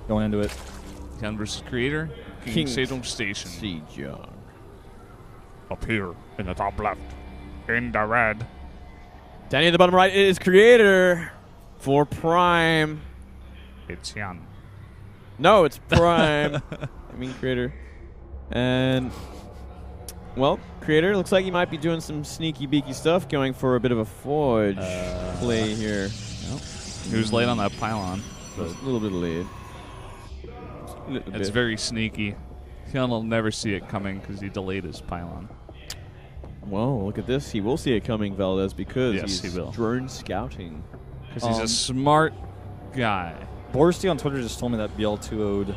Going into it. HyuN versus Creator. King Sejong Station. Sejong. Up here in the top left. In the red. Down here at the bottom right is Creator for Prime. It's HyuN. No, it's Prime. I mean Creator. And, well, Creator looks like he might be doing some sneaky beaky stuff, going for a bit of a forge play here. Nope. He was late on that pylon. A little bit late. It's very sneaky. HyuN will never see it coming because he delayed his pylon. Well, look at this. He will see it coming, Valdez, because Yes, he's he will. drone scouting. Because he's a smart guy. Borsty on Twitter just told me that BL2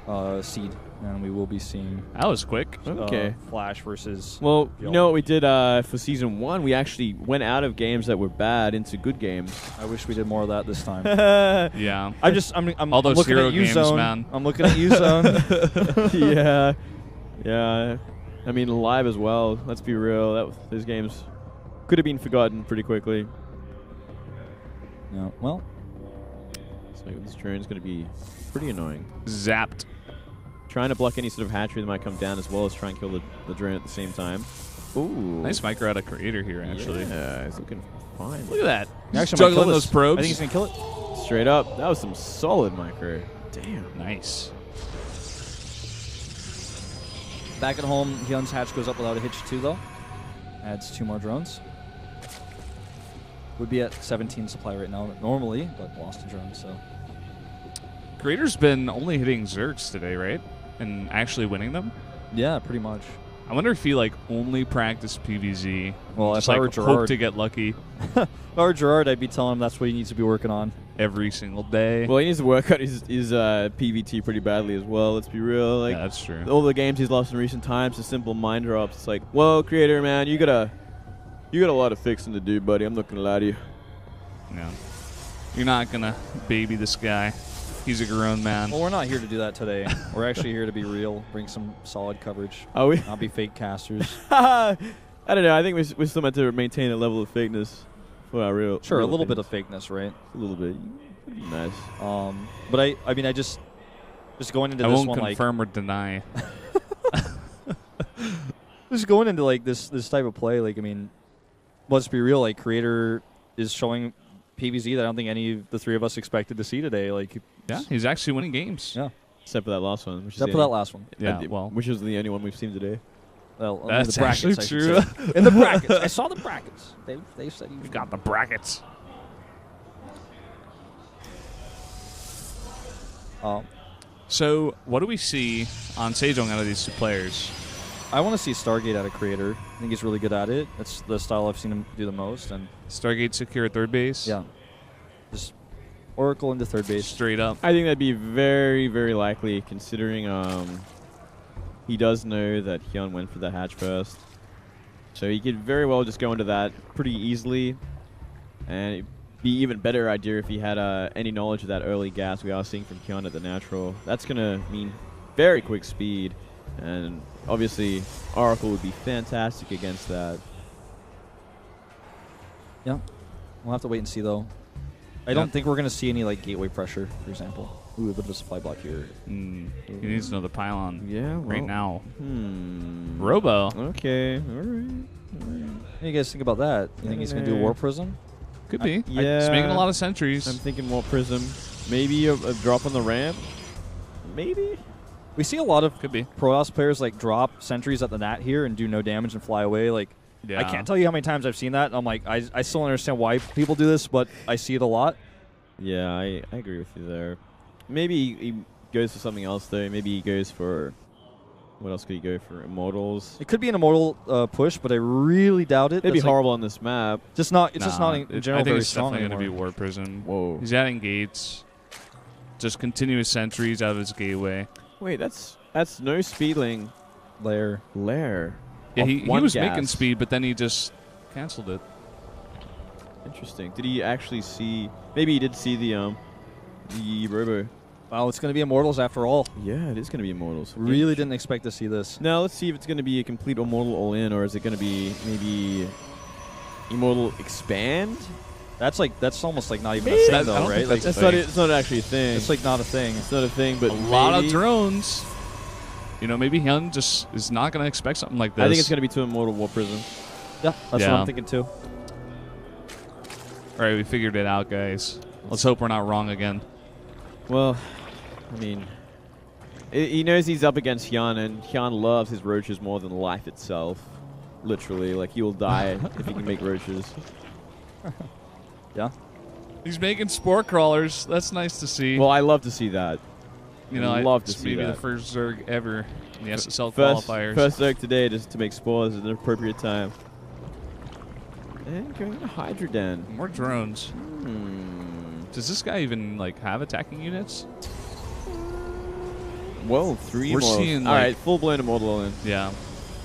0'd seed, and we will be seeing That was quick. Okay. Flash versus. Well, you know what we did for Season 1? We actually went out of games that were bad into good games. I wish we did more of that this time. Yeah. I'm All those looking hero at games, U-Zone. man. I'm looking at U-Zone. Yeah. Yeah. I mean, live as well. Let's be real. Those games could have been forgotten pretty quickly. Yeah, well. So this drone's going to be pretty annoying. Zapped. Trying to block any sort of hatchery that might come down, as well as try and kill the drone at the same time. Ooh. Nice micro out of Creator here, actually. Yeah, he's looking fine. Look at that. He He's actually might juggling kill those this. probes. I think he's going to kill it. Straight up. That was some solid micro. Damn. Nice. Back at home, HyuN's hatch goes up without a hitch too, though. Adds 2 more drones. Would be at 17 supply right now normally, but lost a drone, so. Creator's been only hitting Zergs today, right? And actually winning them? Yeah, pretty much. I wonder if he only practiced PvZ. Well, just if I were hope Gerard, to get lucky if I were Gerard, I'd be telling him that's what he needs to be working on. every single day. Well, he needs to work out his PVT pretty badly as well. Let's be real. Yeah, that's true. All the games he's lost in recent times, the simple mind drops. It's like, well, Creator, man, you got a lot of fixing to do, buddy. I'm not gonna lie to you. No, you're not gonna baby this guy. He's a grown man. Well, we're not here to do that today. We're actually here to be real, bring some solid coverage. Are we? Not be fake casters. I don't know. I think we're still meant to maintain a level of fakeness for our real. Sure, real a little bit opinions. of fakeness, right? A little bit. Nice. But I mean, I just going into I this won't one confirm or deny. just going into this type of play. I mean, let's be real. Creator is showing PvZ that I don't think any of the three of us expected to see today. Yeah, he's actually winning games. Yeah. Except for that last one. Except for that last one. Yeah, well. Which is the only one we've seen today. Well, That's in the brackets, actually I should true. say. In the brackets. I saw the brackets. They said he was Got the brackets. So, what do we see on Sejong out of these two players? I want to see Stargate out of Creator. I think he's really good at it. That's the style I've seen him do the most. And Stargate secure at third base? yeah, just Oracle into third base. Straight up. I think that'd be very, very likely, considering he does know that HyuN went for the hatch first. So he could very well just go into that pretty easily. And it'd be even better idea if he had any knowledge of that early gas we are seeing from HyuN at the natural. That's going to mean very quick speed. And obviously, Oracle would be fantastic against that. Yeah, we'll have to wait and see though. I don't think we're going to see any gateway pressure, for example. Ooh, a bit of a supply block here. He needs another pylon. Yeah, well, right now. Robo. Okay, all right. What do you guys think about that? You think he's going to do a War Prism? Could be. Yeah. He's making a lot of sentries. I'm thinking more Prism. Maybe a drop on the ramp. Maybe. We see a lot of Could be. Pro-Ops players drop sentries at the nat here and do no damage and fly away. Yeah. I can't tell you how many times I've seen that. I'm I still don't understand why people do this, but I see it a lot. Yeah, I agree with you there. Maybe he goes for something else though. Maybe he goes for, what else could he go for? Immortals. It could be an Immortal push, but I really doubt it. It'd be That's horrible on this map. Just not. It's just not in general I think very it's strong definitely anymore. going to be War Prism. Whoa. He's adding gates. Just continuous sentries out of his gateway. Wait, that's no speedling Lair. lair. Yeah, Off he one was gas. making speed, but then he just canceled it. Interesting. Did he actually see? Maybe he did see the Robo. Wow, it's going to be Immortals after all. Yeah, it is going to be Immortals. Really didn't expect to see this. Now let's see if it's going to be a complete Immortal all-in, or is it going to be maybe Immortal expand? That's almost like not even Maybe. a thing, I though, don't right? think Like, that's It's not actually a thing. it's like not a thing. It's not a thing, but A lot of maybe- drones. You know, maybe HyuN just is not going to expect something like this. I think it's going to be to Immortal War Prism. Yeah, that's what Yeah. I'm thinking too. All right, we figured it out, guys. Let's hope we're not wrong again. Well, I mean, he knows he's up against HyuN, and HyuN loves his roaches more than life itself. Literally, like he will die if he can make roaches. Yeah. He's making spore crawlers. That's nice to see. Well, I love to see that. you know, love to it's see maybe that. the first Zerg ever in the SSL First qualifiers. Zerg today just to make spores at an appropriate time. And going to Hydra Den. More drones. Does this guy even like have attacking units? Whoa, 3 We're immortals. seeing, All like- right, full-blown immortal in. Yeah.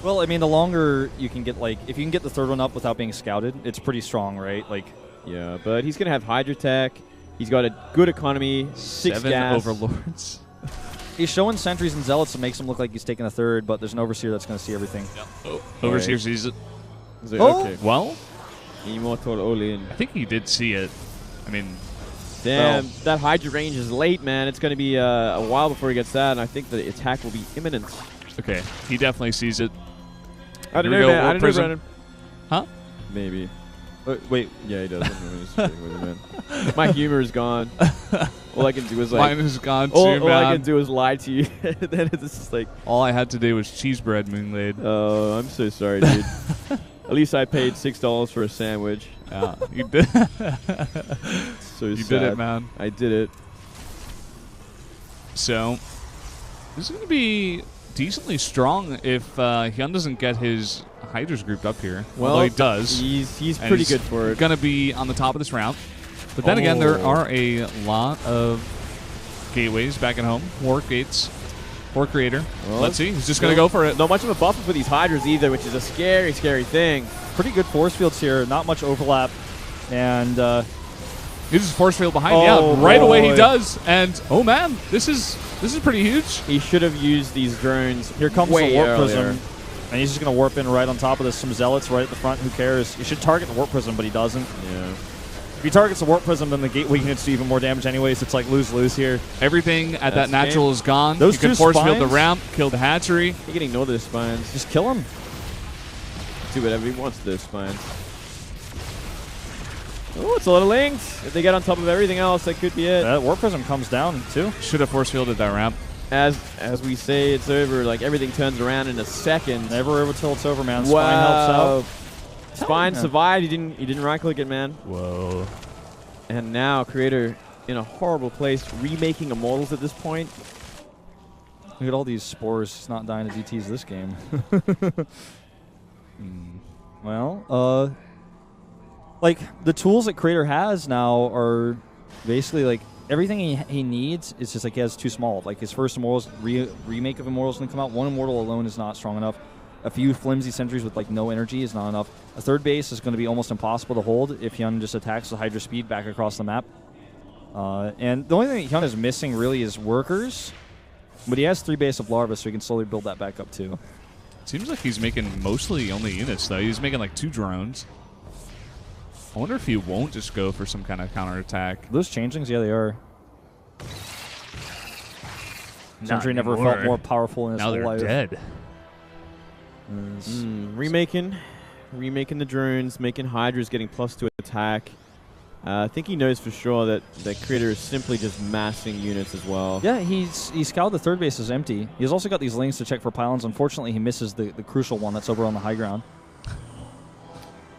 Well, I mean, the longer you can get, like, if you can get the third one up without being scouted, it's pretty strong, right? Like, Yeah, but he's going to have Hydra Tech. He's got a good economy, 6 7 gas. overlords. he's showing sentries and zealots that makes him look like he's taking a third, but there's an overseer that's going to see everything. Oh, overseer sees it. Is it- Oh! Okay. Well, Immortal Olin. I think he did see it. I mean, Damn, that Hydra range is late, man. It's going to be a while before he gets that, and I think the attack will be imminent. okay, he definitely sees it. I don't Here we know, go, man. I War don't know, Prism. Brandon. Huh? Maybe. Wait, Yeah, he does. I'm just kidding with you, man. My humor is gone. All I can do is like. Mine is gone all too, I man. can do is lie to you. Then it's just like, All I had today was cheese bread, Moonglade. oh, I'm so sorry, dude. At least I paid $6 for a sandwich. Yeah, you did. So You sad. did it, man. I did it. So, this is going to be decently strong if HyuN doesn't get his Hydras grouped up here. Well, although he does. He's And pretty he's good for it. Going to be on the top of this round. But then again, there Oh. are a lot of gateways back at home. War gates. War creator. Well, Let's see. He's just going to go for it. Not much of a buffer for these Hydras either, which is a scary, scary thing. pretty good force fields here, not much overlap, and He's his force field behind. Oh, Yeah, right away he boy. does. And, oh man, this is pretty huge. He should have used these drones. here comes way the warp earlier. prism, and he's just going to warp in right on top of this. Some zealots right at the front. Who cares? You should target the warp prism, but he doesn't. Yeah. If he targets the warp prism, then the gateway units do even more damage anyways. It's like lose-lose here. Everything at that That's natural game. is gone. Those you can two force field the spines? ramp, kill the hatchery. He can ignore those spines. Just kill him. Do whatever he wants to those spines. Oh, it's a lot of links. If they get on top of everything else, that could be it. That warp prism comes down too. Should have force fielded that ramp. As we say, it's over. Like everything turns around in a second. Never over till it's over, man. Spine Wow. helps out. Spine man. survived. He didn't right click it, man. Whoa. And now Creator in a horrible place, remaking Immortals at this point. Look at all these spores. He's not dying to DTs this game. Well, like the tools that Creator has now are basically like everything he needs. It's just like he has too small. Like his first Immortals remake of Immortals going to come out. One Immortal alone is not strong enough. A few flimsy sentries with like no energy is not enough. A third base is going to be almost impossible to hold if HyuN just attacks the Hydra speed back across the map. And the only thing that HyuN is missing really is workers. But he has 3 base of larvae, so he can slowly build that back up too. Seems like he's making mostly only units, though. He's making like 2 drones. I wonder if he won't just go for some kind of counterattack. Those changelings, yeah, they are. Sentry never anymore. felt more powerful in his Now whole they're life. dead. Remaking the drones, making Hydras getting +2 attack. I think he knows for sure that Creator is simply just massing units as well. Yeah, he scouted the third base is empty. He's also got these links to check for pylons. Unfortunately, he misses the crucial one that's over on the high ground.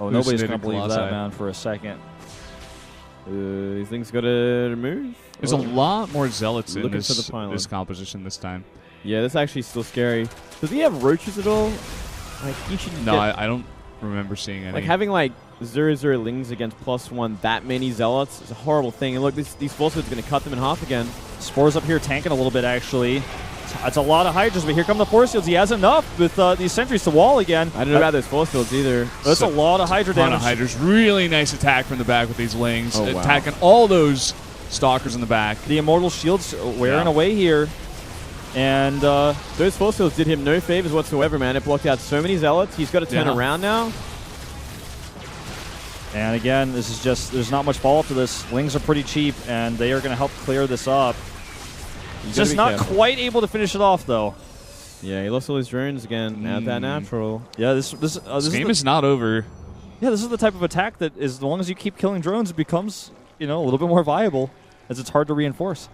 Oh, nobody's going to believe that, man, for a second. These things got to move. There's a lot more zealots in Looking for this, the pylon. this composition this time. Yeah, that's actually still scary. Does he have roaches at all? Like he should No, get, I don't remember seeing any. like having like 0/0 lings against +1 that many zealots is a horrible thing. And look, these force fields are going to cut them in half again. Spores up here tanking a little bit, actually. It's a lot of Hydras, but here come the force fields. He has enough with these sentries to wall again. I don't know about those force fields either. That's a lot of Hydra ton damage. of Hydras. Really nice attack from the back with these lings. Oh, wow. Attacking all those stalkers in the back. The Immortal Shields wearing away here. And Those force fields did him no favors whatsoever, man. It blocked out so many zealots. He's got to turn Yeah. around now. And again, this is just, there's not much follow-up to this. Lings are pretty cheap, and they are going to help clear this up. Just not quite able to finish it off, though. Yeah, he lost all his drones again. Now that natural. Yeah, this game is not over. Yeah, this is the type of attack that, as long as you keep killing drones, it becomes, you know, a little bit more viable, as it's hard to reinforce.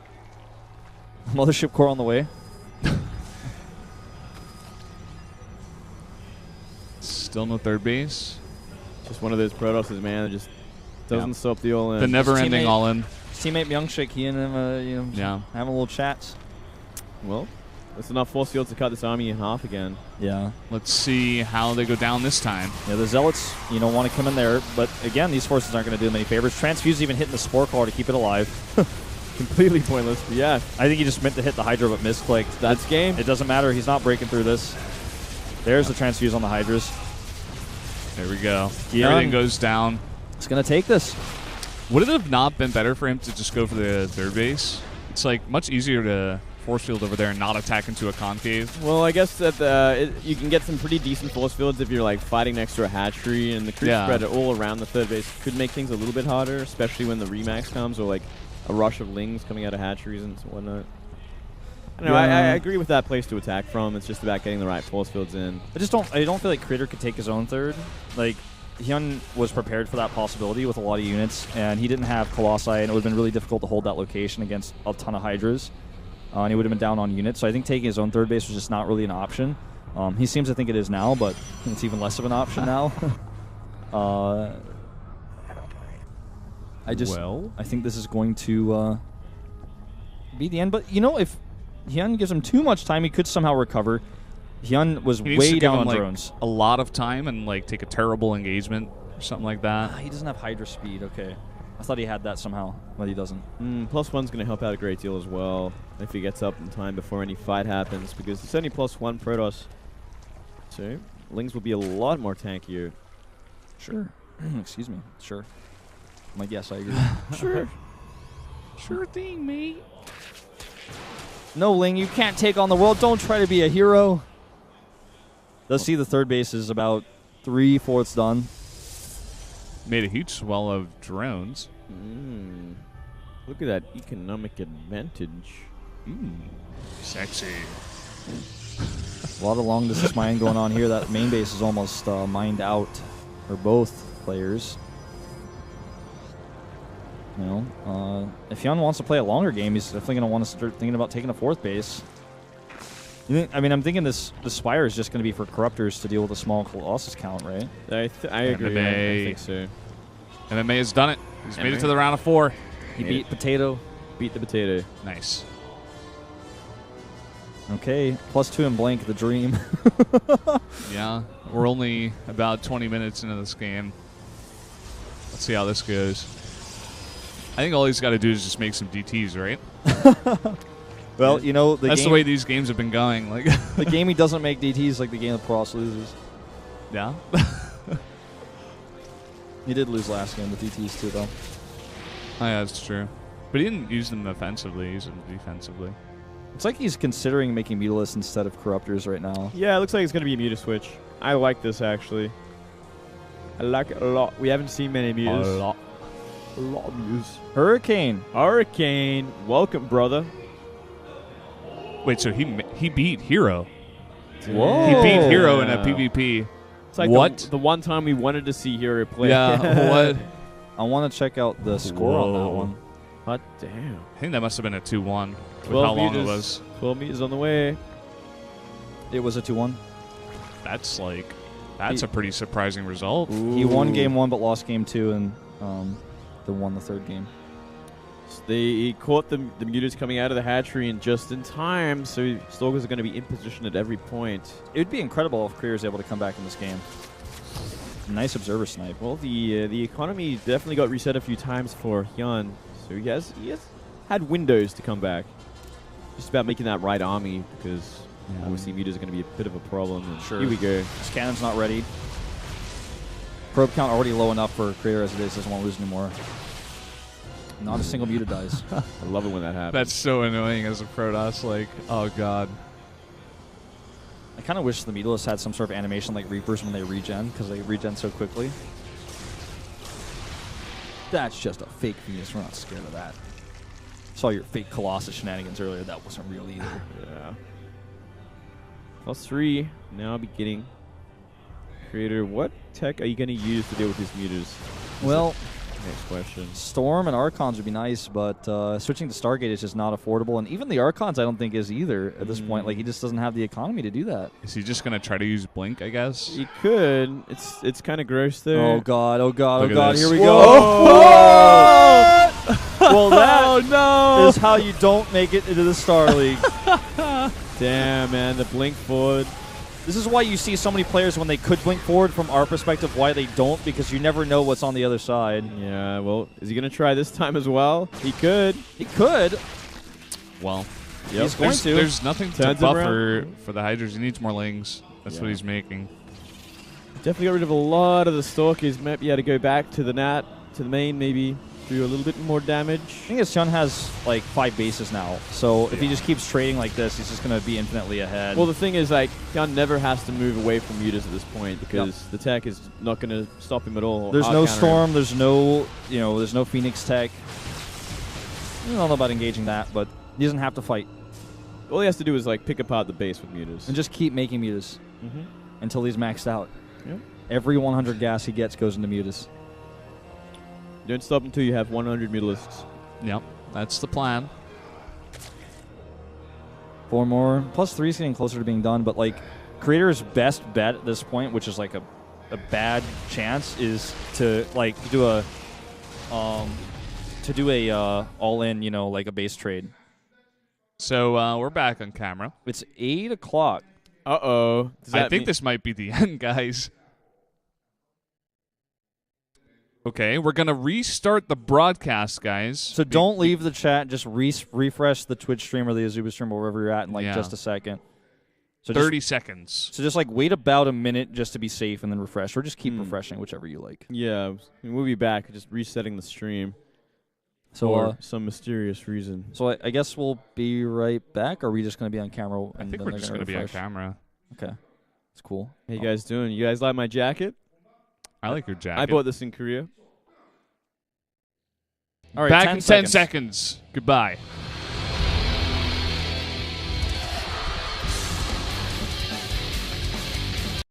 Mothership core on the way. Still no third base. Just one of those Protosses, man, that just doesn't stop the all-in. The never-ending all-in. His teammate Myungshik, he and him, you know, having a little chats. Well, that's enough force field to cut this army in half again. Yeah. Let's see how they go down this time. Yeah, the Zealots, you know, want to come in there, but again, these forces aren't going to do them any favors. Transfuse even hitting the Spore Caller to keep it alive. Completely pointless, but yeah. I think he just meant to hit the Hydra, but misclicked. That's game. It doesn't matter. He's not breaking through this. There's the Transfuse on the Hydras. There we go. Yeah. Everything goes down. It's going to take this. Would it have not been better for him to just go for the third base? It's like much easier to force field over there and not attack into a concave. Well, I guess that you can get some pretty decent force fields if you're like fighting next to a hatchery, and the creep spread all around the third base could make things a little bit harder, especially when the remax comes or like a rush of lings coming out of hatcheries and whatnot. I don't know, I agree with that place to attack from. It's just about getting the right force fields in. I don't feel like Creator could take his own third. Like, HyuN was prepared for that possibility with a lot of units, and he didn't have Colossi, and it would have been really difficult to hold that location against a ton of Hydras. And he would have been down on units, so I think taking his own third base was just not really an option. He seems to think it is now, but it's even less of an option now. I think this is going to be the end. But, you know, if HyuN gives him too much time, he could somehow recover. HyuN was way down on drones. A lot of time and like take a terrible engagement or something like that. He doesn't have Hydra speed. Okay, I thought he had that somehow, but he doesn't. +1's going to help out a great deal as well if he gets up in time before any fight happens, because it's only +1 Protoss. So Lings will be a lot more tankier. Sure. Excuse me. Sure. My guess, I agree. Sure. Sure thing, mate. No, Ling, you can't take on the world. Don't try to be a hero. Let's see, the third base is about 3/4 done. Made a huge swell of drones. Look at that economic advantage. Sexy. A lot of long distance mining going on here. That main base is almost mined out for both players. You know, if HyuN wants to play a longer game, he's definitely going to want to start thinking about taking a fourth base. I mean, I'm thinking this Spire is just going to be for Corruptors to deal with a small Colossus count, right? I agree. I think so. MMA has done it. He's made it to the round of 4. He beat Potato. Beat the Potato. Nice. Okay, +2 in blank, the dream. Yeah, we're only about 20 minutes into this game. Let's see how this goes. I think all he's got to do is just make some DTs, right? Well, you know, that's the way these games have been going. Like the game he doesn't make DTs, like the game the Pross loses. Yeah. He did lose last game with DTs too, though. Oh, yeah, that's true. But he didn't use them offensively. He used them defensively. It's like he's considering making Mutalists instead of Corruptors right now. Yeah, it looks like it's going to be a Muta switch. I like this, actually. I like it a lot. We haven't seen many Mutas. A lot. A lot of Mutas. Hurricane. Welcome, brother. Wait, so he beat Hero. Whoa. He beat Hero in a PvP. It's like the one time we wanted to see Hero play. Yeah, what? I want to check out the score on that one. Hot damn. I think that must have been a 2-1 with how long it was. 12 meters on the way. It was a 2-1. That's a pretty surprising result. He won game 1 but lost game 2 and won the third game. So he caught the Mutas coming out of the hatchery and just in time, so Stalkers are going to be in position at every point. It would be incredible if Career is able to come back in this game. Nice observer snipe. Well, the economy definitely got reset a few times for HyuN, so he has had windows to come back. Just about making that right army, because obviously Mutas are going to be a bit of a problem. Sure. Here we go. This cannon's not ready. Probe count already low enough for Creator as it is. Doesn't want to lose anymore. Not a single Muta dies. I love it when that happens. That's so annoying as a Protoss. Like, oh god. I kind of wish the Mutalists had some sort of animation like Reapers when they regen, because they regen so quickly. That's just a fake Venus. We're not scared of that. Saw your fake Colossus shenanigans earlier. That wasn't real either. Yeah. +3 now beginning. Creator, what tech are you going to use to deal with these mutas? Well, Next question. Storm and Archons would be nice, but switching to Stargate is just not affordable. And even the Archons I don't think is either at this point. Like, he just doesn't have the economy to do that. Is he just going to try to use Blink, I guess? He could. It's kind of gross there. Oh, God. Oh, God. Look oh, at God. this. Here we Whoa. go. Well, that Oh, no. is how you don't make it into the Star League. Damn, man. The blink forward. This is why you see so many players when they could blink forward from our perspective, why they don't, because you never know what's on the other side. Yeah, well, is he going to try this time as well? He could. He could. Well, He's going to. There's nothing to Turns him buffer for the Hydras. He needs more lings. That's what he's making. Definitely got rid of a lot of the Stalkers. Maybe to go back to the Nat, to the main, maybe do a little bit more damage. I think his HyuN has like 5 bases now, so if he just keeps trading like this, he's just going to be infinitely ahead. Well, the thing is, like, HyuN never has to move away from mutas at this point because the tech is not going to stop him at all. There's no Hard counter Storm, there's no, there's no Phoenix tech. I don't know about engaging that, but he doesn't have to fight. him. All he has to do is, like, pick apart the base with mutas. And just keep making mutas until he's maxed out. Yep. Every 100 gas he gets goes into mutas. Don't stop until you have 100 mutalisks. Yep, that's the plan. 4 more. +3 is getting closer to being done, but like Creator's best bet at this point, which is like a bad chance, is to like do a all in, like a base trade. So we're back on camera. It's 8 o'clock. Uh-oh. I think this might be the end, guys. Okay, we're going to restart the broadcast, guys. So don't leave the chat. Just refresh the Twitch stream or the Azuba stream or wherever you're at in like just a second. So 30 seconds. So just like wait about a minute just to be safe and then refresh, or just keep refreshing, whichever you like. Yeah, we'll be back. Just resetting the stream. So for some mysterious reason. So I guess we'll be right back. Or are we just going to be on camera? I think we're just going to be on camera. Okay, it's cool. How you guys doing? You guys like my jacket? I like your jacket. I bought this in Korea. All right, back in 10 seconds. Goodbye.